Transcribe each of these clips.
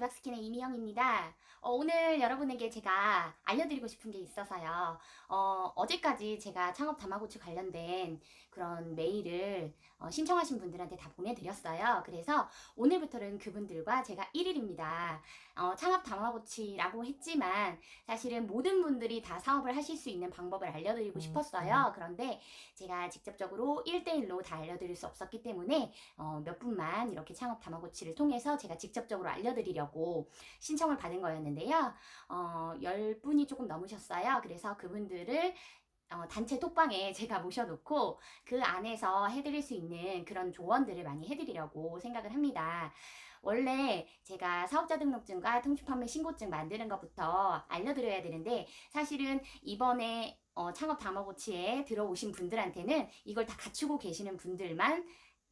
블랙스킨의 이미영입니다. 오늘 여러분에게 제가 알려드리고 싶은 게 있어서요. 어제까지 제가 창업 다마고치 관련된 그런 메일을 신청하신 분들한테 다 보내드렸어요. 그래서 오늘부터는 그분들과 제가 1일입니다. 창업 다마고치라고 했지만 사실은 모든 분들이 다 사업을 하실 수 있는 방법을 알려드리고 싶었어요. 그런데 제가 직접적으로 1대1로 다 알려드릴 수 없었기 때문에 몇 분만 이렇게 창업 다마고치를 통해서 제가 직접적으로 알려드리려고 신청을 받은 거였는데요. 10분이 조금 넘으셨어요. 그래서 그분들을 단체 톡방에 제가 모셔놓고 그 안에서 해드릴 수 있는 그런 조언들을 많이 해드리려고 생각을 합니다. 원래 제가 사업자 등록증과 통신판매 신고증 만드는 것부터 알려드려야 되는데 사실은 이번에 창업 다마고치에 들어오신 분들한테는 이걸 다 갖추고 계시는 분들만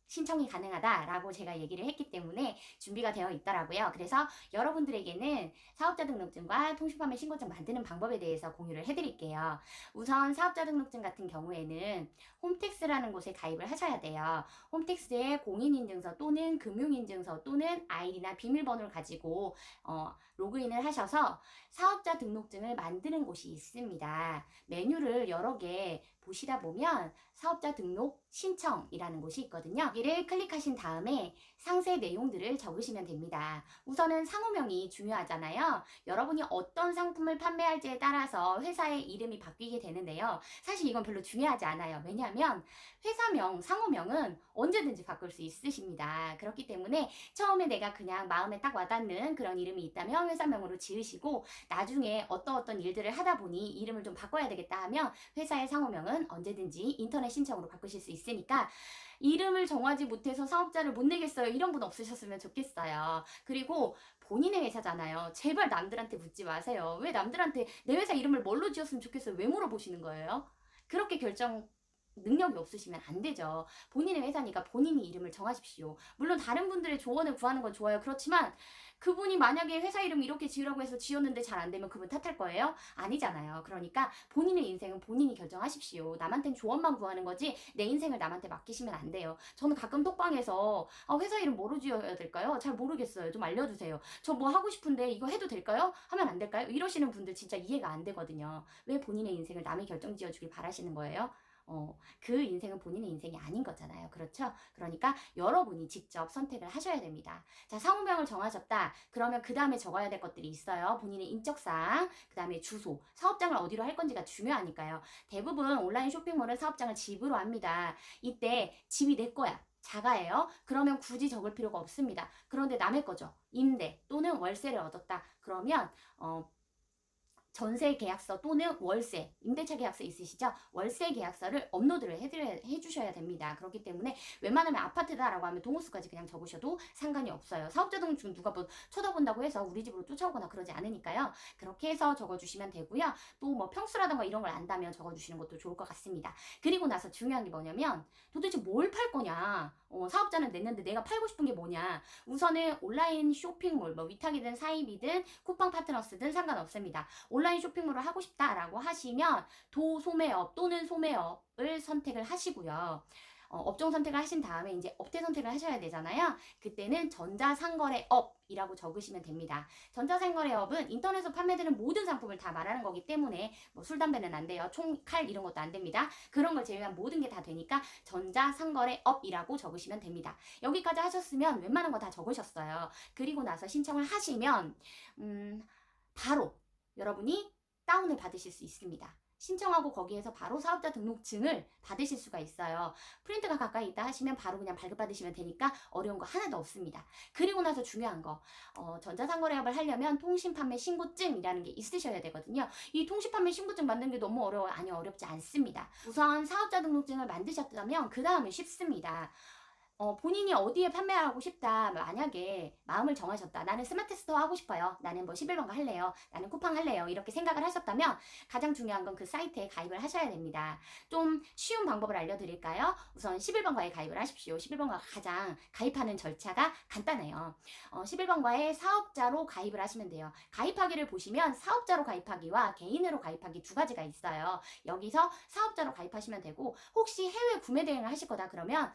신청이 가능하다라고 제가 얘기를 했기 때문에 준비가 되어 있더라고요. 그래서 여러분들에게는 사업자 등록증과 통신판매 신고증 만드는 방법에 대해서 공유를 해드릴게요. 우선 사업자 등록증 같은 경우에는 홈택스라는 곳에 가입을 하셔야 돼요. 홈택스에 공인인증서 또는 금융인증서 또는 아이디나 비밀번호를 가지고 로그인을 하셔서 사업자 등록증을 만드는 곳이 있습니다. 메뉴를 여러 개 보시다 보면 사업자 등록 신청이라는 곳이 있거든요. 여기를 클릭하신 다음에 상세 내용들을 적으시면 됩니다. 우선은 상호명이 중요하잖아요. 여러분이 어떤 상품을 판매할지에 따라서 회사의 이름이 바뀌게 되는데요. 사실 이건 별로 중요하지 않아요. 왜냐하면 회사명, 상호명은 언제든지 바꿀 수 있으십니다. 그렇기 때문에 처음에 내가 그냥 마음에 딱 와닿는 그런 이름이 있다면 회사명으로 지으시고 나중에 어떤 일들을 하다 보니 이름을 좀 바꿔야 되겠다 하면 회사의 상호명은 언제든지 인터넷 신청으로 바꾸실 수 있으니까 이름을 정하지 못해서 사업자를 못 내겠어요. 이런 분 없으셨으면 좋겠어요. 그리고 본인의 회사잖아요. 제발 남들한테 묻지 마세요. 왜 남들한테 내 회사 이름을 뭘로 지었으면 좋겠어요? 왜 물어보시는 거예요? 그렇게 결정 능력이 없으시면 안 되죠. 본인의 회사니까 본인이 이름을 정하십시오. 물론 다른 분들의 조언을 구하는 건 좋아요. 그렇지만 그분이 만약에 회사 이름 이렇게 지으라고 해서 지었는데 잘 안 되면 그분 탓할 거예요? 아니잖아요. 그러니까 본인의 인생은 본인이 결정하십시오. 남한텐 조언만 구하는 거지 내 인생을 남한테 맡기시면 안 돼요. 저는 가끔 톡방에서 회사 이름 뭐로 지어야 될까요? 잘 모르겠어요. 좀 알려주세요. 저 뭐 하고 싶은데 이거 해도 될까요? 하면 안 될까요? 이러시는 분들 진짜 이해가 안 되거든요. 왜 본인의 인생을 남이 결정 지어주길 바라시는 거예요? 그 인생은 본인의 인생이 아닌 거잖아요. 그렇죠? 그러니까 여러분이 직접 선택을 하셔야 됩니다. 자, 상호명을 정하셨다. 그러면 그 다음에 적어야 될 것들이 있어요. 본인의 인적사항, 그 다음에 주소, 사업장을 어디로 할 건지가 중요하니까요. 대부분 온라인 쇼핑몰은 사업장을 집으로 합니다. 이때 집이 내 거야. 자가예요. 그러면 굳이 적을 필요가 없습니다. 그런데 남의 거죠. 임대 또는 월세를 얻었다. 그러면 전세 계약서 또는 월세, 임대차 계약서 있으시죠? 월세 계약서를 업로드를 해주셔야 됩니다. 그렇기 때문에 웬만하면 아파트다라고 하면 동호수까지 그냥 적으셔도 상관이 없어요. 사업자 등록증 누가 뭐 쳐다본다고 해서 우리 집으로 쫓아오거나 그러지 않으니까요. 그렇게 해서 적어주시면 되고요. 또 뭐 평수라든가 이런 걸 안다면 적어주시는 것도 좋을 것 같습니다. 그리고 나서 중요한 게 뭐냐면 도대체 뭘 팔 거냐? 사업자는 냈는데 내가 팔고 싶은 게 뭐냐? 우선은 온라인 쇼핑몰, 뭐 위탁이든 사입이든 쿠팡 파트너스든 상관없습니다. 온라인 쇼핑몰을 하고 싶다라고 하시면 도소매업 또는 소매업을 선택을 하시고요. 업종 선택을 하신 다음에 이제 업태 선택을 하셔야 되잖아요. 그때는 전자상거래업이라고 적으시면 됩니다. 전자상거래업은 인터넷에서 판매되는 모든 상품을 다 말하는 거기 때문에 뭐 술, 담배는 안 돼요. 총, 칼 이런 것도 안 됩니다. 그런 걸 제외한 모든 게 다 되니까 전자상거래업이라고 적으시면 됩니다. 여기까지 하셨으면 웬만한 거 다 적으셨어요. 그리고 나서 신청을 하시면 바로 여러분이 다운을 받으실 수 있습니다. 신청하고 거기에서 바로 사업자 등록증을 받으실 수가 있어요. 프린트가 가까이 있다 하시면 바로 그냥 발급받으시면 되니까 어려운 거 하나도 없습니다. 그리고 나서 중요한 거, 전자상거래업을 하려면 통신판매 신고증이라는 게 있으셔야 되거든요. 이 통신판매 신고증 만드는 게 너무 어려워요? 아니요, 어렵지 않습니다. 우선 사업자 등록증을 만드셨다면 그 다음은 쉽습니다. 본인이 어디에 판매하고 싶다. 만약에 마음을 정하셨다. 나는 스마트 스토어 하고 싶어요. 나는 뭐 11번가 할래요. 나는 쿠팡 할래요. 이렇게 생각을 하셨다면 가장 중요한 건 그 사이트에 가입을 하셔야 됩니다. 좀 쉬운 방법을 알려드릴까요? 우선 11번가에 가입을 하십시오. 11번가가 가장 가입하는 절차가 간단해요. 11번가에 사업자로 가입을 하시면 돼요. 가입하기를 보시면 사업자로 가입하기와 개인으로 가입하기 두 가지가 있어요. 여기서 사업자로 가입하시면 되고 혹시 해외 구매 대행을 하실 거다 그러면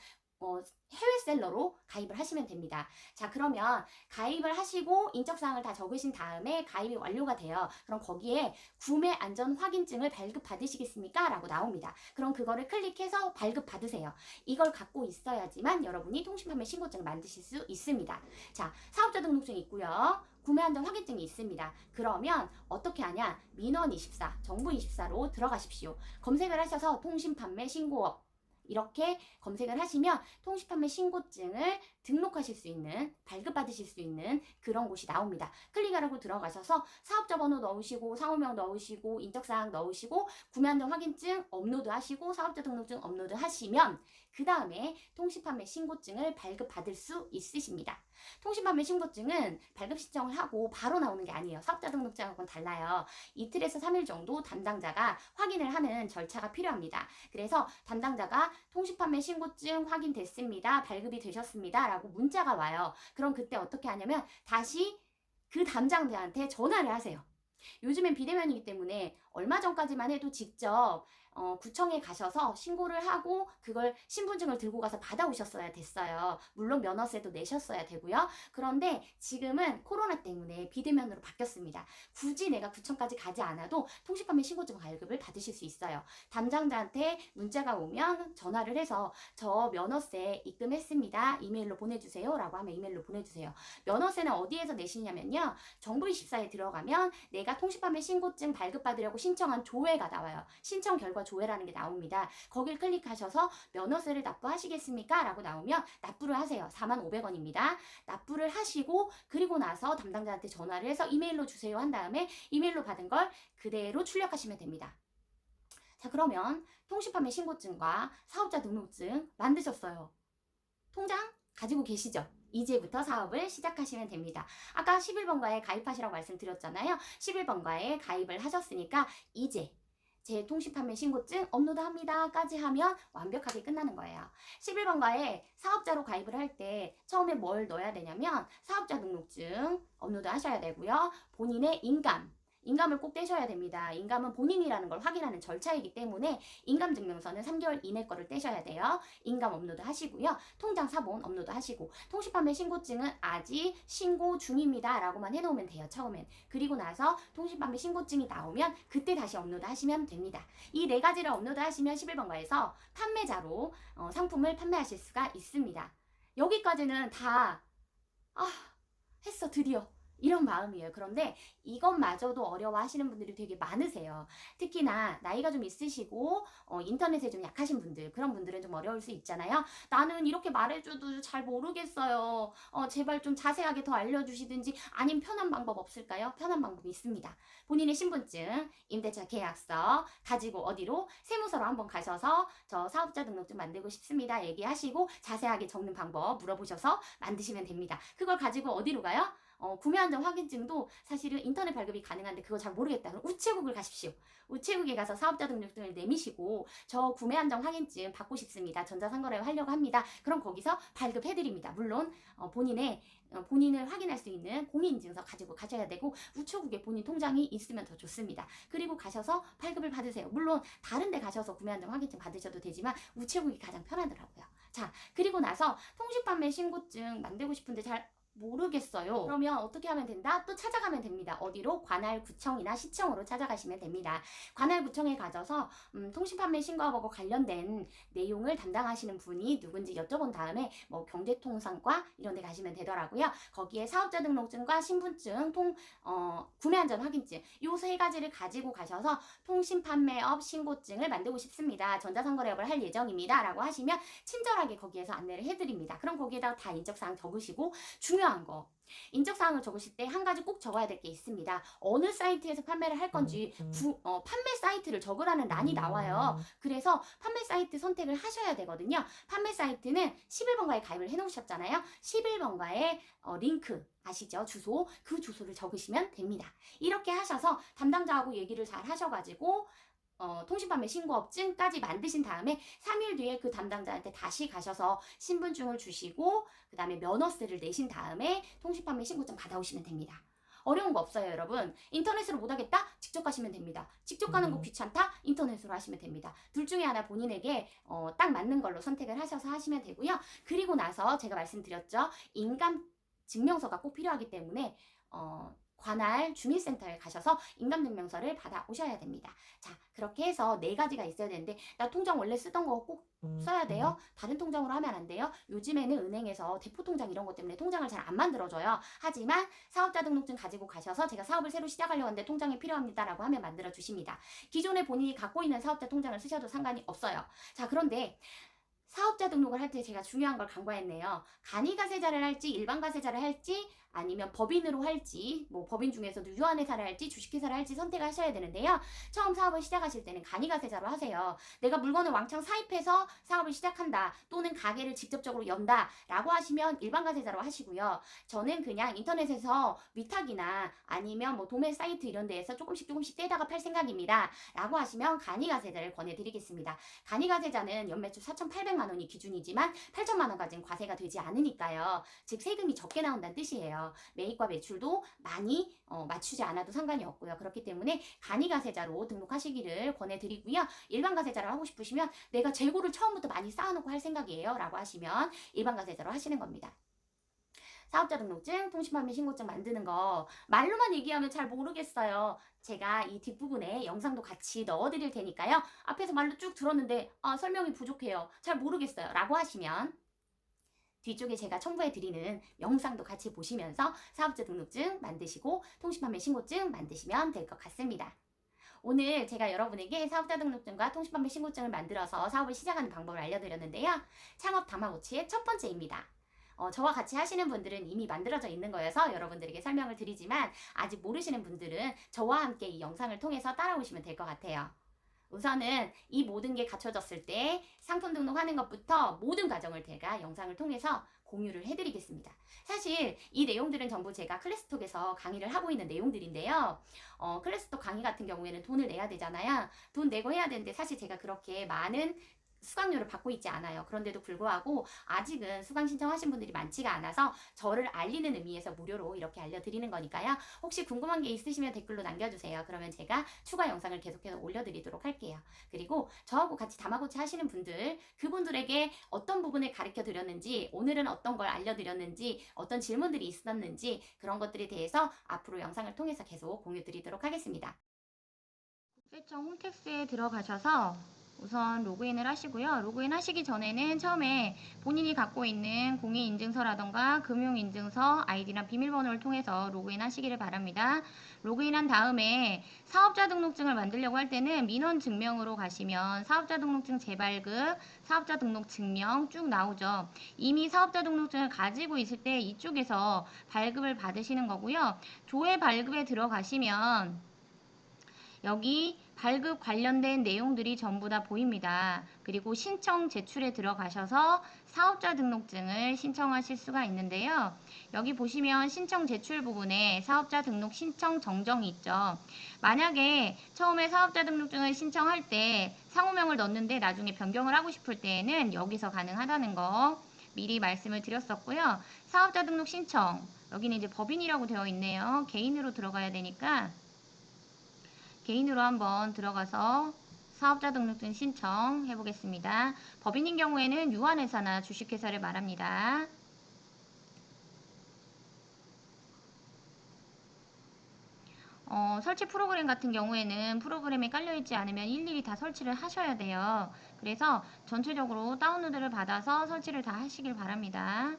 해외 셀러로 가입을 하시면 됩니다. 자, 그러면 가입을 하시고 인적사항을 다 적으신 다음에 가입이 완료가 돼요. 그럼 거기에 구매 안전 확인증을 발급 받으시겠습니까? 라고 나옵니다. 그럼 그거를 클릭해서 발급 받으세요. 이걸 갖고 있어야지만 여러분이 통신판매 신고증을 만드실 수 있습니다. 자, 사업자 등록증이 있고요. 구매 안전 확인증이 있습니다. 그러면 어떻게 하냐? 민원24, 정부24로 들어가십시오. 검색을 하셔서 통신판매 신고업 이렇게 검색을 하시면 통신판매 신고증을 등록하실 수 있는, 발급받으실 수 있는 그런 곳이 나옵니다. 클릭하라고 들어가셔서 사업자 번호 넣으시고 상호명 넣으시고 인적사항 넣으시고 구매안전 확인증 업로드하시고 사업자 등록증 업로드하시면 그 다음에 통신판매 신고증을 발급받을 수 있으십니다. 통신판매 신고증은 발급 신청을 하고 바로 나오는 게 아니에요. 사업자 등록증하고는 달라요. 이틀에서 3일 정도 담당자가 확인을 하는 절차가 필요합니다. 그래서 담당자가 통신판매 신고증 확인됐습니다. 발급이 되셨습니다. 라고 문자가 와요. 그럼 그때 어떻게 하냐면 다시 그 담당자한테 전화를 하세요. 요즘엔 비대면이기 때문에 얼마 전까지만 해도 직접 구청에 가셔서 신고를 하고 그걸 신분증을 들고 가서 받아오셨어야 됐어요. 물론 면허세도 내셨어야 되고요. 그런데 지금은 코로나 때문에 비대면으로 바뀌었습니다. 굳이 내가 구청까지 가지 않아도 통신판매 신고증 발급을 받으실 수 있어요. 담당자한테 문자가 오면 전화를 해서 저 면허세 입금했습니다. 이메일로 보내주세요. 라고 하면 이메일로 보내주세요. 면허세는 어디에서 내시냐면요. 정부24에 들어가면 내가 통신판매 신고증 발급받으려고 신청한 조회가 나와요. 신청 결과 조회라는 게 나옵니다. 거길 클릭하셔서 면허세를 납부하시겠습니까? 라고 나오면 납부를 하세요. 45,000원입니다. 납부를 하시고 그리고 나서 담당자한테 전화를 해서 이메일로 주세요 한 다음에 이메일로 받은 걸 그대로 출력하시면 됩니다. 자, 그러면 통신판매 신고증과 사업자 등록증 만드셨어요. 통장 가지고 계시죠? 이제부터 사업을 시작하시면 됩니다. 아까 11번가에 가입하시라고 말씀드렸잖아요. 11번가에 가입을 하셨으니까 이제 제 통신판매 신고증 업로드합니다 까지 하면 완벽하게 끝나는 거예요. 11번가에 사업자로 가입을 할 때 처음에 뭘 넣어야 되냐면 사업자 등록증 업로드 하셔야 되고요. 본인의 인감을 꼭 떼셔야 됩니다. 인감은 본인이라는 걸 확인하는 절차이기 때문에 인감증명서는 3개월 이내 거를 떼셔야 돼요. 인감 업로드 하시고요. 통장 사본 업로드 하시고 통신판매 신고증은 아직 신고 중입니다 라고만 해놓으면 돼요. 처음엔. 그리고 나서 통신판매 신고증이 나오면 그때 다시 업로드 하시면 됩니다. 이 네 가지를 업로드 하시면 11번가에서 판매자로 상품을 판매하실 수가 있습니다. 여기까지는 다 했어 드디어 이런 마음이에요. 그런데 이것마저도 어려워하시는 분들이 되게 많으세요. 특히나 나이가 좀 있으시고 인터넷에 좀 약하신 분들, 그런 분들은 좀 어려울 수 있잖아요. 나는 이렇게 말해줘도 잘 모르겠어요. 제발 좀 자세하게 더 알려주시든지 아니면 편한 방법 없을까요? 편한 방법이 있습니다. 본인의 신분증, 임대차 계약서 가지고 어디로? 세무서로 한번 가셔서 저 사업자 등록증 만들고 싶습니다. 얘기하시고 자세하게 적는 방법 물어보셔서 만드시면 됩니다. 그걸 가지고 어디로 가요? 구매안전 확인증도 사실은 인터넷 발급이 가능한데 그거 잘 모르겠다. 그럼 우체국을 가십시오. 우체국에 가서 사업자 등록증을 내미시고 저 구매안전 확인증 받고 싶습니다. 전자상거래 하려고 합니다. 그럼 거기서 발급해드립니다. 물론 본인을 확인할 수 있는 공인인증서 가지고 가셔야 되고 우체국에 본인 통장이 있으면 더 좋습니다. 그리고 가셔서 발급을 받으세요. 물론 다른 데 가셔서 구매안전 확인증 받으셔도 되지만 우체국이 가장 편하더라고요. 자, 그리고 나서 통신판매 신고증 만들고 싶은데 잘 모르겠어요. 그러면 어떻게 하면 된다? 또 찾아가면 됩니다. 어디로? 관할구청이나 시청으로 찾아가시면 됩니다. 관할구청에 가셔서 통신판매 신고하고 관련된 내용을 담당하시는 분이 누군지 여쭤본 다음에 뭐 경제통상과 이런 데 가시면 되더라고요. 거기에 사업자 등록증과 신분증, 구매안전 확인증 요 세 가지를 가지고 가셔서 통신판매업 신고증을 만들고 싶습니다. 전자상거래업을 할 예정입니다. 라고 하시면 친절하게 거기에서 안내를 해드립니다. 그럼 거기에다가 다 인적사항 적으시고 중요한 거 인적사항을 적으실 때 한 가지 꼭 적어야 될 게 있습니다. 어느 사이트에서 판매를 할 건지 판매 사이트를 적으라는 란이 나와요. 그래서 판매 사이트 선택을 하셔야 되거든요. 판매 사이트는 11번가에 가입을 해놓으셨잖아요. 11번가에 링크 아시죠? 주소, 그 주소를 적으시면 됩니다. 이렇게 하셔서 담당자하고 얘기를 잘 하셔가지고 통신판매 신고업증까지 만드신 다음에 3일 뒤에 그 담당자한테 다시 가셔서 신분증을 주시고 그 다음에 면허세를 내신 다음에 통신판매 신고증 받아오시면 됩니다. 어려운 거 없어요, 여러분. 인터넷으로 못하겠다? 직접 가시면 됩니다. 직접 가는 거 귀찮다? 인터넷으로 하시면 됩니다. 둘 중에 하나 본인에게 딱 맞는 걸로 선택을 하셔서 하시면 되고요. 그리고 나서 제가 말씀드렸죠. 인감 증명서가 꼭 필요하기 때문에 관할 주민센터에 가셔서 인감증명서를 받아 오셔야 됩니다. 자, 그렇게 해서 4가지가 있어야 되는데, 나 통장 원래 쓰던 거 꼭 써야 돼요? 다른 통장으로 하면 안 돼요? 요즘에는 은행에서 대포통장 이런 것 때문에 통장을 잘 안 만들어줘요. 하지만 사업자 등록증 가지고 가셔서 제가 사업을 새로 시작하려고 하는데 통장이 필요합니다라고 하면 만들어 주십니다. 기존에 본인이 갖고 있는 사업자 통장을 쓰셔도 상관이 없어요. 자, 그런데 사업자 등록을 할 때 제가 중요한 걸 간과했네요. 간이가세자를 할지 일반가세자를 할지 아니면 법인으로 할지, 뭐 법인 중에서도 유한회사를 할지 주식회사를 할지 선택을 하셔야 되는데요. 처음 사업을 시작하실 때는 간이가세자로 하세요. 내가 물건을 왕창 사입해서 사업을 시작한다, 또는 가게를 직접적으로 연다 라고 하시면 일반가세자로 하시고요. 저는 그냥 인터넷에서 위탁이나 아니면 뭐 도매 사이트 이런 데에서 조금씩 떼다가 팔 생각입니다 라고 하시면 간이가세자를 권해드리겠습니다. 간이가세자는 연매출 4,800만 원이 기준이지만 8천만 원까지는 과세가 되지 않으니까요. 즉 세금이 적게 나온다는 뜻이에요. 매입과 매출도 많이 맞추지 않아도 상관이 없고요. 그렇기 때문에 간이가세자로 등록하시기를 권해드리고요. 일반가세자를 하고 싶으시면 내가 재고를 처음부터 많이 쌓아놓고 할 생각이에요 라고 하시면 일반가세자로 하시는 겁니다. 사업자 등록증, 통신판매 신고증 만드는 거 말로만 얘기하면 잘 모르겠어요. 제가 이 뒷부분에 영상도 같이 넣어드릴 테니까요. 앞에서 말로 쭉 들었는데 설명이 부족해요, 잘 모르겠어요 라고 하시면 뒤쪽에 제가 첨부해드리는 영상도 같이 보시면서 사업자 등록증 만드시고 통신판매 신고증 만드시면 될 것 같습니다. 오늘 제가 여러분에게 사업자 등록증과 통신판매 신고증을 만들어서 사업을 시작하는 방법을 알려드렸는데요. 창업 다마고치의 첫 번째입니다. 저와 같이 하시는 분들은 이미 만들어져 있는 거여서 여러분들에게 설명을 드리지만 아직 모르시는 분들은 저와 함께 이 영상을 통해서 따라오시면 될 것 같아요. 우선은 이 모든 게 갖춰졌을 때 상품 등록하는 것부터 모든 과정을 제가 영상을 통해서 공유를 해드리겠습니다. 사실 이 내용들은 전부 제가 클래스톡에서 강의를 하고 있는 내용들인데요. 클래스톡 강의 같은 경우에는 돈을 내야 되잖아요. 돈 내고 해야 되는데 사실 제가 그렇게 많은 수강료를 받고 있지 않아요. 그런데도 불구하고 아직은 수강 신청하신 분들이 많지가 않아서 저를 알리는 의미에서 무료로 이렇게 알려드리는 거니까요. 혹시 궁금한 게 있으시면 댓글로 남겨주세요. 그러면 제가 추가 영상을 계속해서 올려드리도록 할게요. 그리고 저하고 같이 다마고치 하시는 분들, 그분들에게 어떤 부분을 가르쳐 드렸는지, 오늘은 어떤 걸 알려드렸는지, 어떤 질문들이 있었는지 그런 것들에 대해서 앞으로 영상을 통해서 계속 공유 드리도록 하겠습니다. 국세청 홈택스에 들어가셔서 우선 로그인을 하시고요. 로그인 하시기 전에는 처음에 본인이 갖고 있는 공인인증서라던가 금융인증서, 아이디나 비밀번호를 통해서 로그인 하시기를 바랍니다. 로그인한 다음에 사업자 등록증을 만들려고 할 때는 민원 증명으로 가시면 사업자 등록증 재발급, 사업자 등록 증명 쭉 나오죠. 이미 사업자 등록증을 가지고 있을 때 이쪽에서 발급을 받으시는 거고요. 조회 발급에 들어가시면 여기 발급 관련된 내용들이 전부 다 보입니다. 그리고 신청 제출에 들어가셔서 사업자 등록증을 신청하실 수가 있는데요. 여기 보시면 신청 제출 부분에 사업자 등록 신청 정정이 있죠. 만약에 처음에 사업자 등록증을 신청할 때 상호명을 넣었는데 나중에 변경을 하고 싶을 때에는 여기서 가능하다는 거 미리 말씀을 드렸었고요. 사업자 등록 신청, 여기는 이제 법인이라고 되어 있네요. 개인으로 들어가야 되니까 개인으로 한번 들어가서 사업자 등록증 신청해 보겠습니다. 법인인 경우에는 유한회사나 주식회사를 말합니다. 설치 프로그램 같은 경우에는 프로그램이 깔려있지 않으면 일일이 다 설치를 하셔야 돼요. 그래서 전체적으로 다운로드를 받아서 설치를 다 하시길 바랍니다.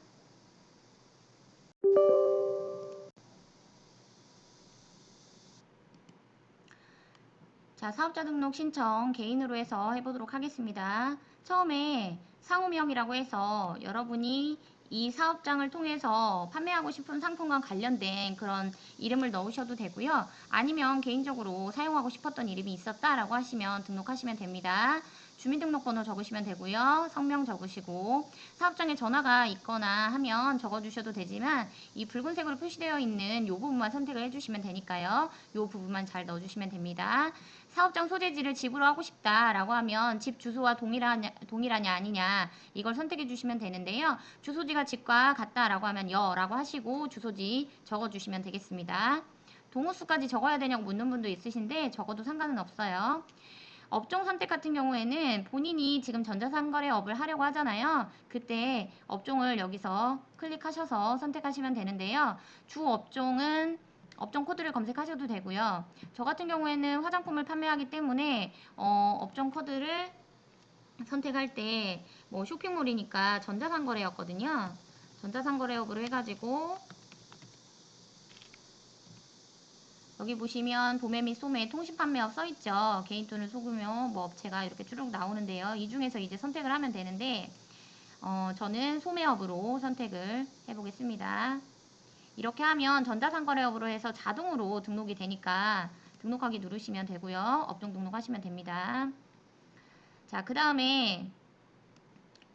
자, 사업자 등록 신청 개인으로 해서 해보도록 하겠습니다. 처음에 상호명이라고 해서 여러분이 이 사업장을 통해서 판매하고 싶은 상품과 관련된 그런 이름을 넣으셔도 되고요. 아니면 개인적으로 사용하고 싶었던 이름이 있었다라고 하시면 등록하시면 됩니다. 주민등록번호 적으시면 되고요. 성명 적으시고 사업장에 전화가 있거나 하면 적어주셔도 되지만 이 붉은색으로 표시되어 있는 이 부분만 선택을 해주시면 되니까요. 이 부분만 잘 넣어주시면 됩니다. 사업장 소재지를 집으로 하고 싶다라고 하면 집 주소와 동일하냐 아니냐 이걸 선택해 주시면 되는데요. 주소지가 집과 같다라고 하면 여라고 하시고 주소지 적어주시면 되겠습니다. 동호수까지 적어야 되냐고 묻는 분도 있으신데 적어도 상관은 없어요. 업종 선택 같은 경우에는 본인이 지금 전자상거래업을 하려고 하잖아요. 그때 업종을 여기서 클릭하셔서 선택하시면 되는데요. 주 업종은 업종 코드를 검색하셔도 되고요. 저 같은 경우에는 화장품을 판매하기 때문에 업종 코드를 선택할 때 뭐 쇼핑몰이니까 전자상거래였거든요. 전자상거래업으로 해가지고 여기 보시면 도매 및 소매 통신판매업 써있죠. 개인 또는 소규모 뭐 업체가 이렇게 쭉 나오는데요. 이 중에서 이제 선택을 하면 되는데 저는 소매업으로 선택을 해보겠습니다. 이렇게 하면 전자상거래업으로 해서 자동으로 등록이 되니까 등록하기 누르시면 되고요. 업종 등록하시면 됩니다. 자, 그 다음에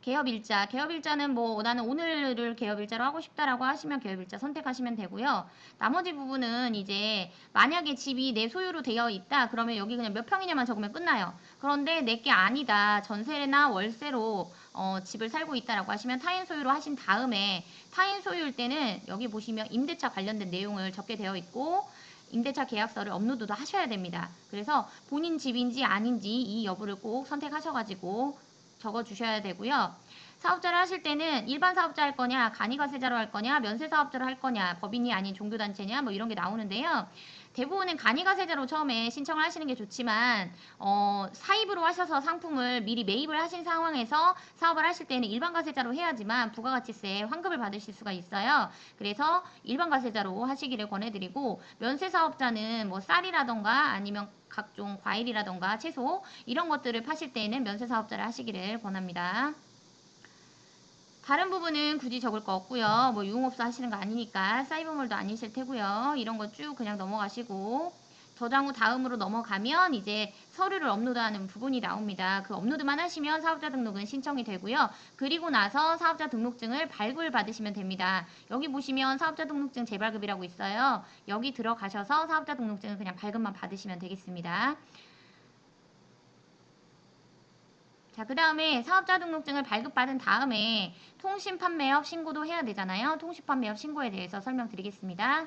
개업일자. 개업일자는 뭐 나는 오늘을 개업일자로 하고 싶다라고 하시면 개업일자 선택하시면 되고요. 나머지 부분은 이제 만약에 집이 내 소유로 되어 있다. 그러면 여기 그냥 몇 평이냐만 적으면 끝나요. 그런데 내게 아니다. 전세나 월세로 집을 살고 있다라고 하시면 타인 소유로 하신 다음에 타인 소유일 때는 여기 보시면 임대차 관련된 내용을 적게 되어 있고 임대차 계약서를 업로드도 하셔야 됩니다. 그래서 본인 집인지 아닌지 이 여부를 꼭 선택하셔가지고 적어주셔야 되고요. 사업자를 하실 때는 일반 사업자 할 거냐, 간이가세자로 할 거냐, 면세사업자로 할 거냐, 법인이 아닌 종교단체냐, 뭐 이런 게 나오는데요. 대부분은 간이가세자로 처음에 신청을 하시는 게 좋지만 사입으로 하셔서 상품을 미리 매입을 하신 상황에서 사업을 하실 때는 일반 가세자로 해야지만 부가가치세 환급을 받으실 수가 있어요. 그래서 일반 가세자로 하시기를 권해드리고 면세사업자는 뭐 쌀이라던가 아니면 각종 과일이라던가 채소 이런 것들을 파실 때에는 면세사업자를 하시기를 권합니다. 다른 부분은 굳이 적을 거 없고요. 뭐 유흥업소 하시는 거 아니니까 사이버몰도 아니실 테고요. 이런 거 쭉 그냥 넘어가시고 저장 후 다음으로 넘어가면 이제 서류를 업로드하는 부분이 나옵니다. 그 업로드만 하시면 사업자 등록은 신청이 되고요. 그리고 나서 사업자 등록증을 발급을 받으시면 됩니다. 여기 보시면 사업자 등록증 재발급이라고 있어요. 여기 들어가셔서 사업자 등록증을 그냥 발급만 받으시면 되겠습니다. 자, 그 다음에 사업자 등록증을 발급받은 다음에 통신판매업 신고도 해야 되잖아요. 통신판매업 신고에 대해서 설명드리겠습니다.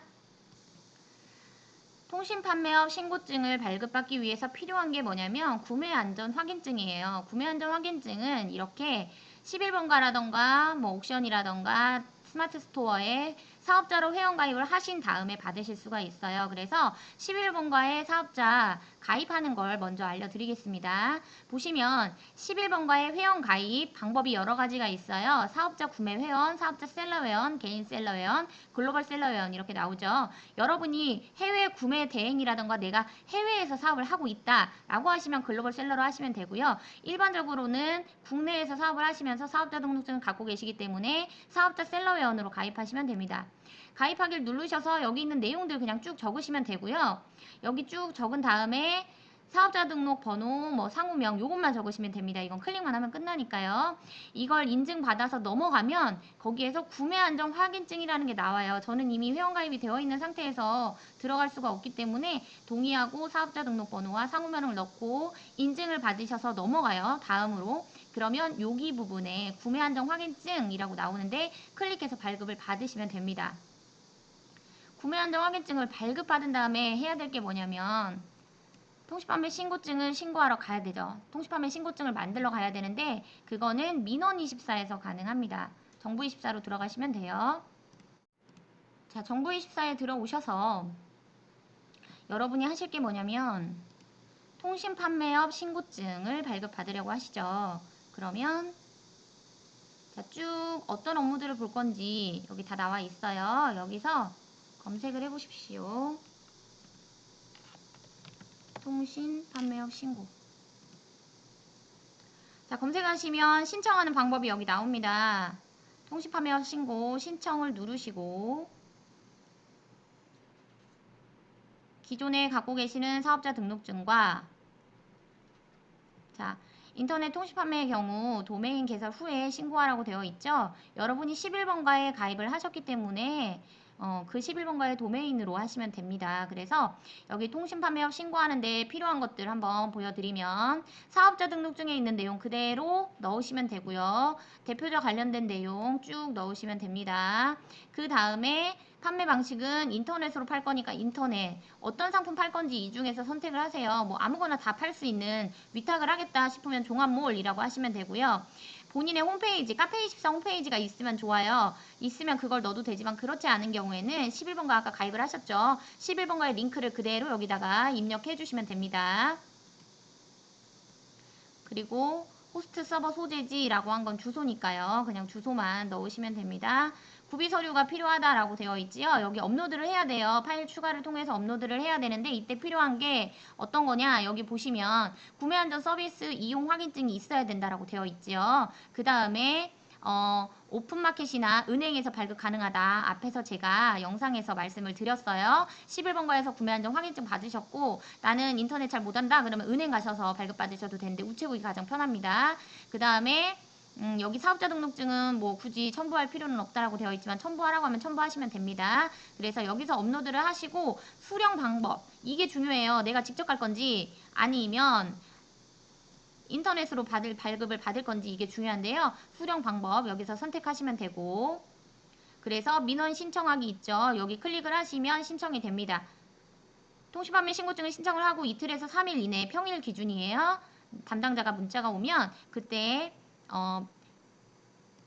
통신판매업 신고증을 발급받기 위해서 필요한 게 뭐냐면 구매안전 확인증이에요. 구매안전 확인증은 이렇게 11번가라던가 뭐 옥션이라던가 스마트 스토어에 사업자로 회원가입을 하신 다음에 받으실 수가 있어요. 그래서 11번가에 사업자 가입하는 걸 먼저 알려드리겠습니다. 보시면 11번가의 회원가입 방법이 여러 가지가 있어요. 사업자 구매 회원, 사업자 셀러 회원, 개인 셀러 회원, 글로벌 셀러 회원 이렇게 나오죠. 여러분이 해외 구매 대행이라던가 내가 해외에서 사업을 하고 있다라고 하시면 글로벌 셀러로 하시면 되고요. 일반적으로는 국내에서 사업을 하시면서 사업자 등록증을 갖고 계시기 때문에 사업자 셀러 회원으로 가입하시면 됩니다. 가입하기를 누르셔서 여기 있는 내용들 그냥 쭉 적으시면 되고요. 여기 쭉 적은 다음에 사업자 등록 번호, 뭐 상호명 요것만 적으시면 됩니다. 이건 클릭만 하면 끝나니까요. 이걸 인증받아서 넘어가면 거기에서 구매 안정 확인증이라는 게 나와요. 저는 이미 회원가입이 되어 있는 상태에서 들어갈 수가 없기 때문에 동의하고 사업자 등록 번호와 상호명을 넣고 인증을 받으셔서 넘어가요. 다음으로. 그러면 여기 부분에 구매 안정 확인증이라고 나오는데 클릭해서 발급을 받으시면 됩니다. 구매 안정 확인증을 발급받은 다음에 해야 될 게 뭐냐면 통신판매 신고증을 신고하러 가야 되죠. 통신판매 신고증을 만들러 가야 되는데 그거는 민원24에서 가능합니다. 정부24로 들어가시면 돼요. 자, 정부24에 들어오셔서 여러분이 하실 게 뭐냐면 통신판매업 신고증을 발급받으려고 하시죠. 그러면 자, 쭉 어떤 업무들을 볼 건지 여기 다 나와 있어요. 여기서 검색을 해보십시오. 통신 판매업 신고. 자, 검색하시면 신청하는 방법이 여기 나옵니다. 통신 판매업 신고 신청을 누르시고 기존에 갖고 계시는 사업자 등록증과 자, 인터넷 통신 판매의 경우 도메인 개설 후에 신고하라고 되어 있죠. 여러분이 11번가에 가입을 하셨기 때문에 그 11번가의 도메인으로 하시면 됩니다. 그래서 여기 통신 판매업 신고하는데 필요한 것들 한번 보여드리면 사업자 등록증에 있는 내용 그대로 넣으시면 되고요. 대표자 관련된 내용 쭉 넣으시면 됩니다. 그 다음에 판매 방식은 인터넷으로 팔 거니까 인터넷. 어떤 상품 팔 건지 이 중에서 선택을 하세요. 뭐 아무거나 다 팔 수 있는 위탁을 하겠다 싶으면 종합몰이라고 하시면 되고요. 본인의 홈페이지, 카페24 홈페이지가 있으면 좋아요. 있으면 그걸 넣어도 되지만 그렇지 않은 경우에는 11번가 아까 가입을 하셨죠. 11번가의 링크를 그대로 여기다가 입력해 주시면 됩니다. 그리고 호스트 서버 소재지라고 한 건 주소니까요. 그냥 주소만 넣으시면 됩니다. 구비 서류가 필요하다라고 되어 있지요. 여기 업로드를 해야 돼요. 파일 추가를 통해서 업로드를 해야 되는데 이때 필요한 게 어떤 거냐? 여기 보시면 구매 안전 서비스 이용 확인증이 있어야 된다라고 되어 있지요. 그 다음에 오픈마켓이나 은행에서 발급 가능하다. 앞에서 제가 영상에서 말씀을 드렸어요. 11번가에서 구매 안전 확인증 받으셨고 나는 인터넷 잘 못한다. 그러면 은행 가셔서 발급 받으셔도 되는데 우체국이 가장 편합니다. 그 다음에 여기 사업자 등록증은 뭐 굳이 첨부할 필요는 없다라고 되어 있지만 첨부하라고 하면 첨부하시면 됩니다. 그래서 여기서 업로드를 하시고 수령 방법 이게 중요해요. 내가 직접 갈 건지 아니면 인터넷으로 발급을 받을 건지 이게 중요한데요. 수령 방법 여기서 선택하시면 되고 그래서 민원 신청하기 있죠. 여기 클릭을 하시면 신청이 됩니다. 통신판매 신고증을 신청을 하고 이틀에서 3일 이내 평일 기준이에요. 담당자가 문자가 오면 그때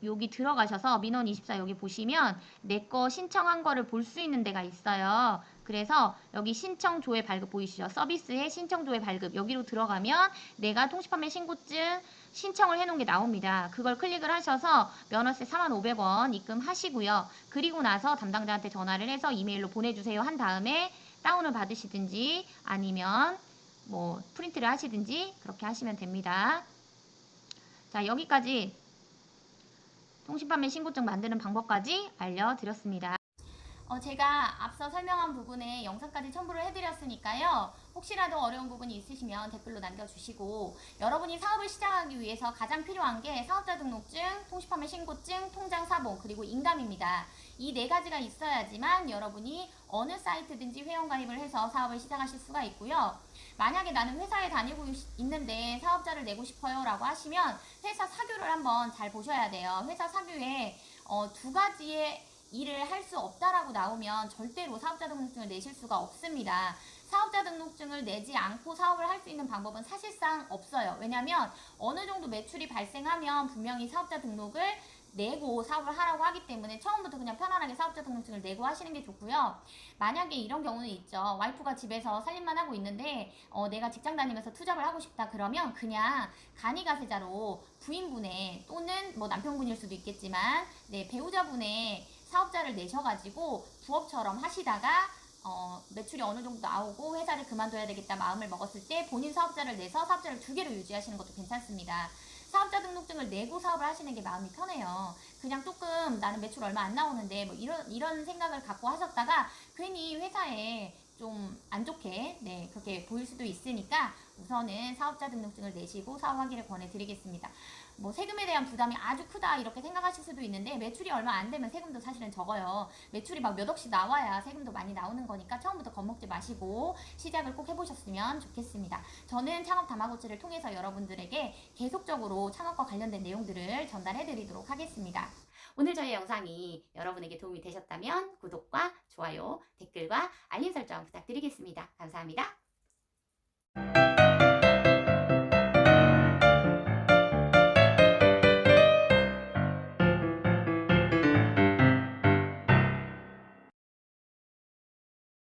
여기 들어가셔서 민원24 여기 보시면 내 거 신청한 거를 볼 수 있는 데가 있어요. 그래서 여기 신청 조회 발급 보이시죠? 서비스의 신청 조회 발급 여기로 들어가면 내가 통신판매 신고증 신청을 해놓은 게 나옵니다. 그걸 클릭을 하셔서 면허세 45,000원 입금하시고요. 그리고 나서 담당자한테 전화를 해서 이메일로 보내주세요 한 다음에 다운을 받으시든지 아니면 뭐 프린트를 하시든지 그렇게 하시면 됩니다. 자, 여기까지 통신판매 신고증 만드는 방법까지 알려드렸습니다. 제가 앞서 설명한 부분에 영상까지 첨부를 해드렸으니까요. 혹시라도 어려운 부분이 있으시면 댓글로 남겨주시고 여러분이 사업을 시작하기 위해서 가장 필요한 게 사업자 등록증, 통신판매 신고증, 통장 사본, 그리고 인감입니다. 이 네 가지가 있어야지만 여러분이 어느 사이트든지 회원가입을 해서 사업을 시작하실 수가 있고요. 만약에 나는 회사에 다니고 있는데 사업자를 내고 싶어요 라고 하시면 회사 사규를 한번 잘 보셔야 돼요. 회사 사규에 두 가지의 일을 할 수 없다라고 나오면 절대로 사업자 등록증을 내실 수가 없습니다. 사업자 등록증을 내지 않고 사업을 할 수 있는 방법은 사실상 없어요. 왜냐하면 어느 정도 매출이 발생하면 분명히 사업자 등록을 내고 사업을 하라고 하기 때문에 처음부터 그냥 편안하게 사업자 등록증을 내고 하시는 게 좋고요. 만약에 이런 경우는 있죠. 와이프가 집에서 살림만 하고 있는데 내가 직장 다니면서 투잡을 하고 싶다 그러면 그냥 간이가세자로 부인분의 또는 뭐 남편분일 수도 있겠지만 배우자분의 사업자를 내셔가지고 부업처럼 하시다가 매출이 어느 정도 나오고 회사를 그만둬야 되겠다 마음을 먹었을 때 본인 사업자를 내서 사업자를 두 개로 유지하시는 것도 괜찮습니다. 사업자 등록증을 내고 사업을 하시는 게 마음이 편해요. 그냥 조금 나는 매출 얼마 안 나오는데 뭐 이런 생각을 갖고 하셨다가 괜히 회사에 좀 안 좋게 그렇게 보일 수도 있으니까 우선은 사업자 등록증을 내시고 사업하기를 권해드리겠습니다. 뭐 세금에 대한 부담이 아주 크다 이렇게 생각하실 수도 있는데 매출이 얼마 안 되면 세금도 사실은 적어요. 매출이 막 몇 억씩 나와야 세금도 많이 나오는 거니까 처음부터 겁먹지 마시고 시작을 꼭 해보셨으면 좋겠습니다. 저는 창업 다마고치를 통해서 여러분들에게 계속적으로 창업과 관련된 내용들을 전달해드리도록 하겠습니다. 오늘 저희 영상이 여러분에게 도움이 되셨다면 구독과 좋아요, 댓글과 알림 설정 부탁드리겠습니다. 감사합니다.